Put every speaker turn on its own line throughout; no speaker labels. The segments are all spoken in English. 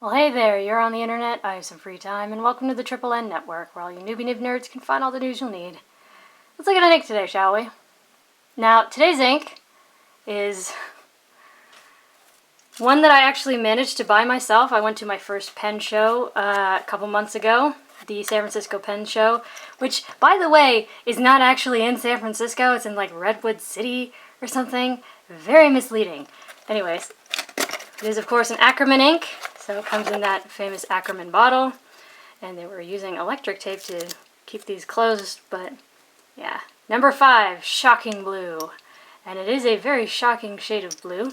Well, hey there, you're on the internet, I have some free time, and welcome to the Triple N Network, where all you newbie nib nerds can find all the news you'll need. Let's look at an ink today, shall we? Now, today's ink is one that I actually managed to buy myself. I went to my first pen show a couple months ago, the San Francisco Pen Show, which, by the way, is not actually in San Francisco. It's in, like, Redwood City or something. Very misleading. Anyways, it is, of course, an Akkerman ink. So it comes in that famous Akkerman bottle, and they were using electric tape to keep these closed, but yeah. Number 5, Shocking Blue. And it is a very shocking shade of blue.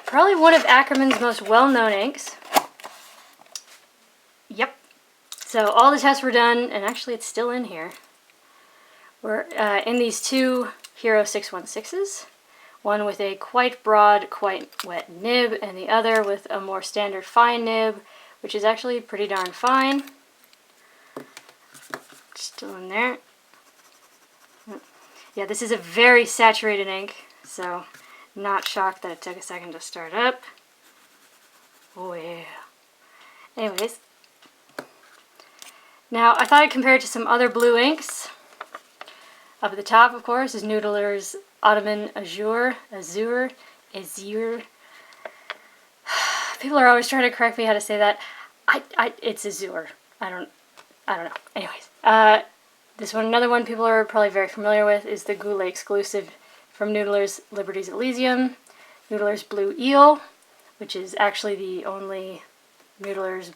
Probably one of Akkerman's most well-known inks. Yep. So all the tests were done, and actually it's still in here. We're in these two Hero 616s. One with a quite broad, quite wet nib, and the other with a more standard fine nib, which is actually pretty darn fine. Still in there. Yeah, this is a very saturated ink, so not shocked that it took a second to start up. Oh yeah. Anyways. Now, I thought I'd compare it to some other blue inks. Up at the top, of course, is Noodler's Ottoman Azure. People are always trying to correct me how to say that. It's Azure. I don't know. Anyways, this one, another one people are probably very familiar with, is the Goulet exclusive from Noodler's Liberty's Elysium. Noodler's Blue Eel, which is actually the only Noodler's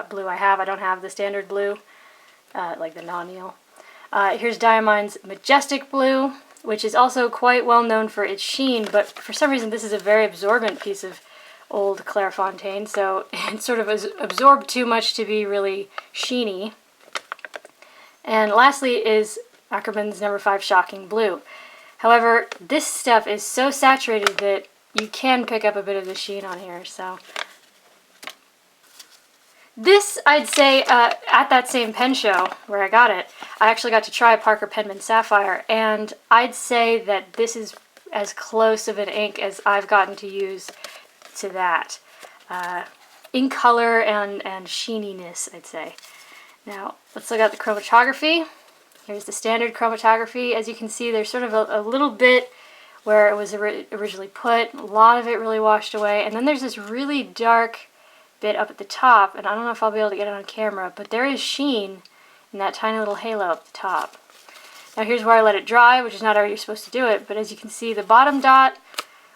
blue I have. I don't have the standard blue, like the non-eel. Here's Diamine's Majestic Blue, which is also quite well known for its sheen, but for some reason this is a very absorbent piece of old Clairefontaine, so it sort of absorbed too much to be really sheeny. And lastly is Akkerman's number 5 Shocking Blue. However, this stuff is so saturated that you can pick up a bit of the sheen on here, so... This, I'd say, at that same pen show where I got it, I actually got to try Parker Penman Sapphire, and I'd say that this is as close of an ink as I've gotten to use to that. In color and sheeniness, I'd say. Now, let's look at the chromatography. Here's the standard chromatography. As you can see, there's sort of a little bit where it was originally put. A lot of it really washed away, and then there's this really dark bit up at the top, and I don't know if I'll be able to get it on camera, but there is sheen in that tiny little halo up the top. Now here's where I let it dry, which is not how you're supposed to do it, but as you can see, the bottom dot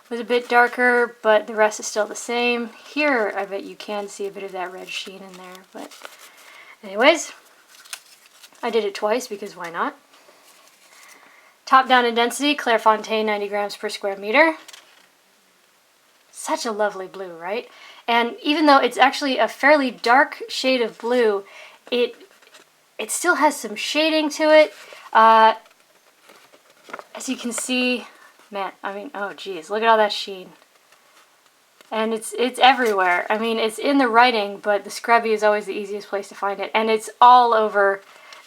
was a bit darker, but the rest is still the same. Here, I bet you can see a bit of that red sheen in there, but anyways, I did it twice because why not? Top down in density, Clairefontaine 90 grams per square meter. Such a lovely blue, right? And even though it's actually a fairly dark shade of blue, it still has some shading to it. As you can see, man, I mean, oh geez, look at all that sheen. And it's everywhere. I mean, it's in the writing, but the scrubby is always the easiest place to find it. And it's all over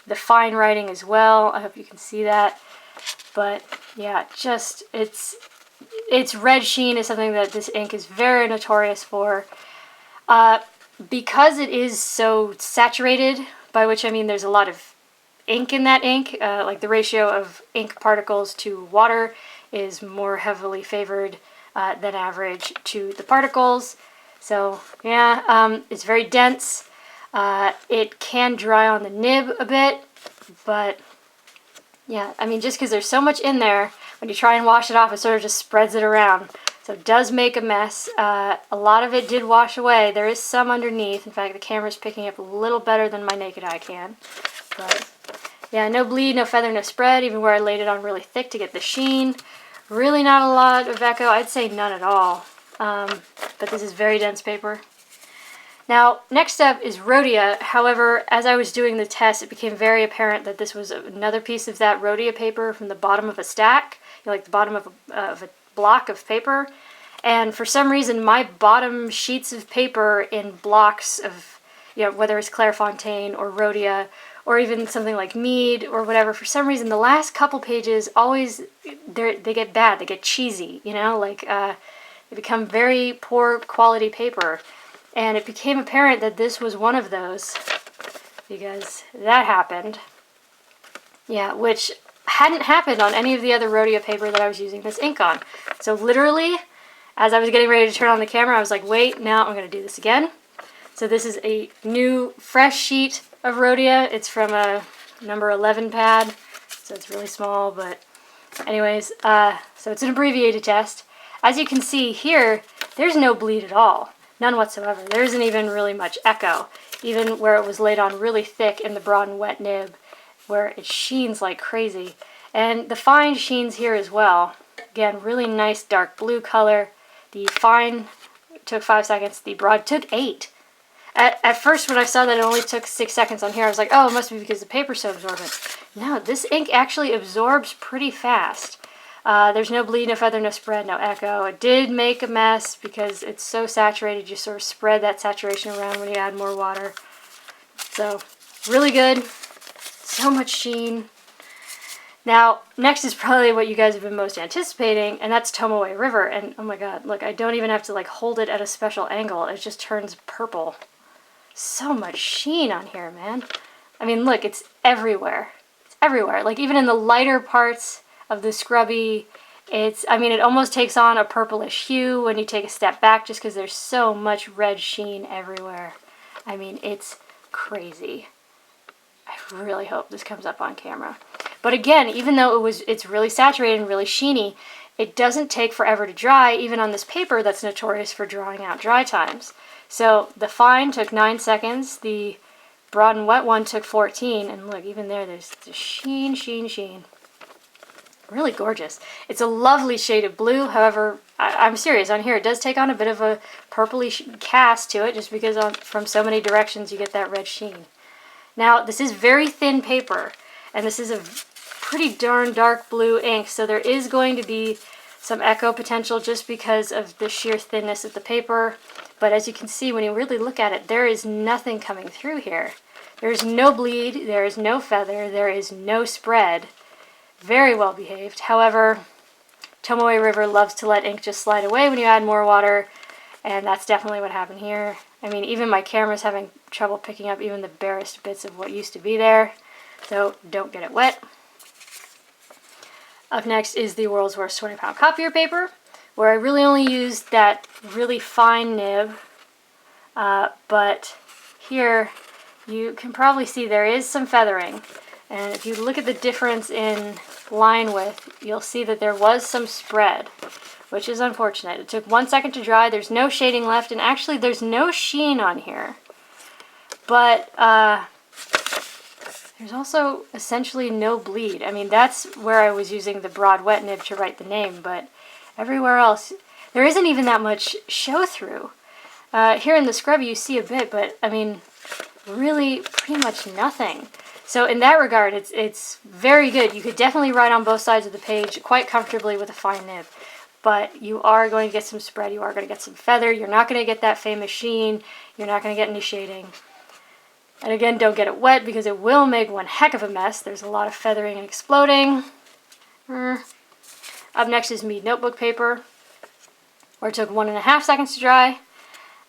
the fine writing as well. I hope you can see that. But yeah, just, its red sheen is something that this ink is very notorious for. Because it is so saturated, by which I mean there's a lot of ink in that ink, like the ratio of ink particles to water is more heavily favored than average to the particles. So yeah, it's very dense. It can dry on the nib a bit, but yeah, I mean, just because there's so much in there, when you try and wash it off, it sort of just spreads it around. So it does make a mess. A lot of it did wash away. There is some underneath. In fact, the camera's picking up a little better than my naked eye can. But yeah, no bleed, no feather, no spread, even where I laid it on really thick to get the sheen. Really not a lot of echo. I'd say none at all. But this is very dense paper. Now, next up is Rhodia. However, as I was doing the test, it became very apparent that this was another piece of that Rhodia paper from the bottom of a stack, like the bottom of a block of paper. And for some reason, my bottom sheets of paper in blocks of, whether it's Clairefontaine or Rhodia or even something like Mead or whatever, for some reason, the last couple pages always, they get bad, they get cheesy, they become very poor quality paper. And it became apparent that this was one of those, because that happened. Yeah, which hadn't happened on any of the other Rhodia paper that I was using this ink on. So literally, as I was getting ready to turn on the camera, I was like, wait, now I'm going to do this again. So this is a new, fresh sheet of Rhodia. It's from a number 11 pad, so it's really small, but anyways, so it's an abbreviated test. As you can see here, there's no bleed at all. None whatsoever. There isn't even really much echo, even where it was laid on really thick in the broadened wet nib, where it sheens like crazy. And the fine sheens here as well. Again, really nice dark blue color. The fine took 5 seconds. The broad took 8. At first, when I saw that it only took 6 seconds on here, I was like, oh, it must be because the paper's so absorbent. No, this ink actually absorbs pretty fast. There's no bleed, no feather, no spread, no echo. It did make a mess because it's so saturated. You sort of spread that saturation around when you add more water. So, really good. So much sheen. Now, next is probably what you guys have been most anticipating, and that's Tomoe River. And oh my god, look, I don't even have to like hold it at a special angle. It just turns purple. So much sheen on here, man. I mean, look, it's everywhere. It's everywhere. Like, even in the lighter parts of the scrubby, it almost takes on a purplish hue when you take a step back just because there's so much red sheen everywhere. I mean, it's crazy. I really hope this comes up on camera. But again, even though it's really saturated and really sheeny, it doesn't take forever to dry, even on this paper that's notorious for drawing out dry times. So the fine took 9 seconds, the broad and wet one took 14, and look, even there's the sheen, sheen, sheen. Really gorgeous. It's a lovely shade of blue, however, I'm serious, on here it does take on a bit of a purplish cast to it, just because from so many directions you get that red sheen. Now, this is very thin paper, and this is a pretty darn dark blue ink, so there is going to be some echo potential just because of the sheer thinness of the paper. But as you can see, when you really look at it, there is nothing coming through here. There is no bleed, there is no feather, there is no spread. Very well behaved. However, Tomoe River loves to let ink just slide away when you add more water, and that's definitely what happened here. I mean, even my camera's having trouble picking up even the barest bits of what used to be there, so don't get it wet. Up next is the world's worst 20-pound copier paper, where I really only used that really fine nib, but here you can probably see there is some feathering, and if you look at the difference in line width, you'll see that there was some spread, which is unfortunate. It took 1 second to dry, there's no shading left, and actually there's no sheen on here. But there's also essentially no bleed. I mean, that's where I was using the broad wet nib to write the name, but everywhere else, there isn't even that much show through. Here in the scrub you see a bit, but I mean, really pretty much nothing. So in that regard, it's very good. You could definitely write on both sides of the page quite comfortably with a fine nib. But you are going to get some spread, you are going to get some feather, you're not going to get that famous sheen, you're not going to get any shading. And again, don't get it wet because it will make one heck of a mess. There's a lot of feathering and exploding. Up next is Mead Notebook Paper, where it took 1.5 seconds to dry.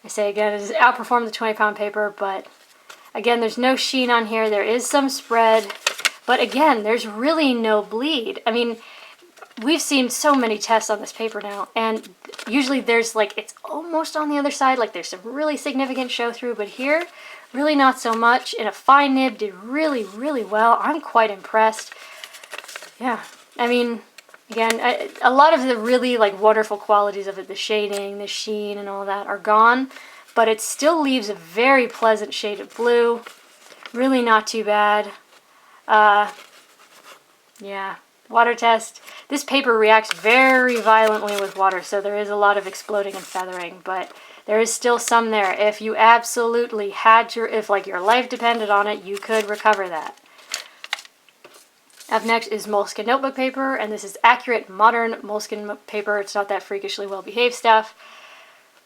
I say again, it has outperformed the 20-pound paper, but again, there's no sheen on here. There is some spread, but again, there's really no bleed. I mean, we've seen so many tests on this paper now, and usually there's like, it's almost on the other side, like there's some really significant show through, but here, really not so much. And a fine nib did really, really well. I'm quite impressed. Yeah, I mean, again, a lot of the really like wonderful qualities of it, the shading, the sheen, and all that are gone, but it still leaves a very pleasant shade of blue. Really not too bad. Yeah, water test. This paper reacts very violently with water, so there is a lot of exploding and feathering, but there is still some there. If you absolutely had to, if like your life depended on it, you could recover that. Up next is Moleskine Notebook Paper, and this is accurate, modern Moleskine paper. It's not that freakishly well-behaved stuff,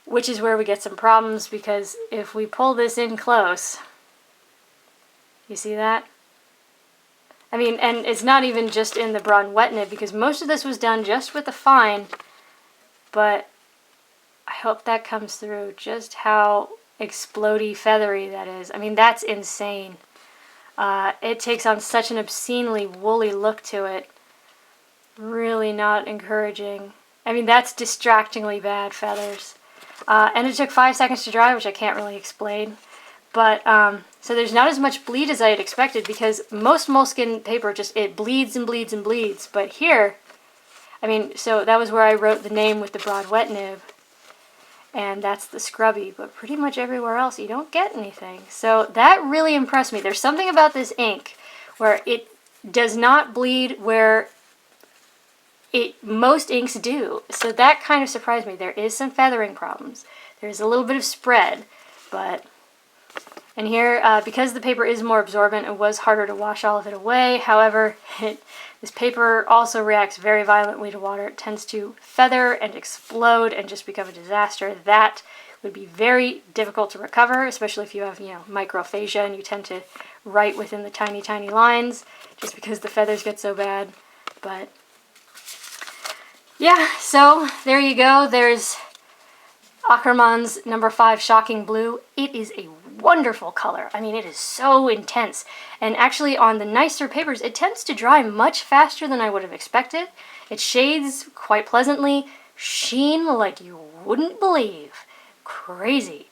which is where we get some problems, because if we pull this in close, you see that? I mean, and it's not even just in the broad and wet nib, because most of this was done just with the fine, but I hope that comes through just how explodey, feathery that is. I mean, that's insane. It takes on such an obscenely woolly look to it. Really not encouraging. I mean, that's distractingly bad feathers. And it took 5 seconds to dry, which I can't really explain. But, so there's not as much bleed as I had expected, because most Moleskine paper just, it bleeds and bleeds and bleeds. But here, I mean, so that was where I wrote the name with the broad wet nib. And that's the scrubby, but pretty much everywhere else you don't get anything. So that really impressed me. There's something about this ink where it does not bleed where most inks do. So that kind of surprised me. There is some feathering problems. There's a little bit of spread, but... And here, because the paper is more absorbent, it was harder to wash all of it away. However, this paper also reacts very violently to water. It tends to feather and explode and just become a disaster. That would be very difficult to recover, especially if you have, microphagia and you tend to write within the tiny, tiny lines, just because the feathers get so bad. But yeah, so there you go. There's Akkerman's number 5 Shocking Blue. It is a wonderful color. I mean, it is so intense. And actually on the nicer papers, it tends to dry much faster than I would have expected. It shades quite pleasantly. Sheen like you wouldn't believe. Crazy.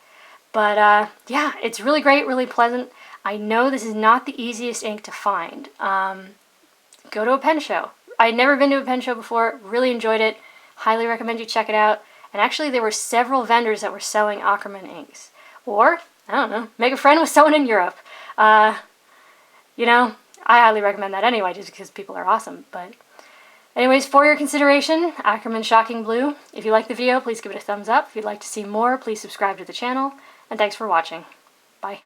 But yeah, it's really great, really pleasant. I know this is not the easiest ink to find. Go to a pen show. I'd never been to a pen show before. Really enjoyed it. Highly recommend you check it out. And actually there were several vendors that were selling Akkerman inks. Or, I don't know, make a friend with someone in Europe. I highly recommend that anyway, just because people are awesome. But anyways, for your consideration, Akkerman Shocking Blue. If you liked the video, please give it a thumbs up. If you'd like to see more, please subscribe to the channel. And thanks for watching.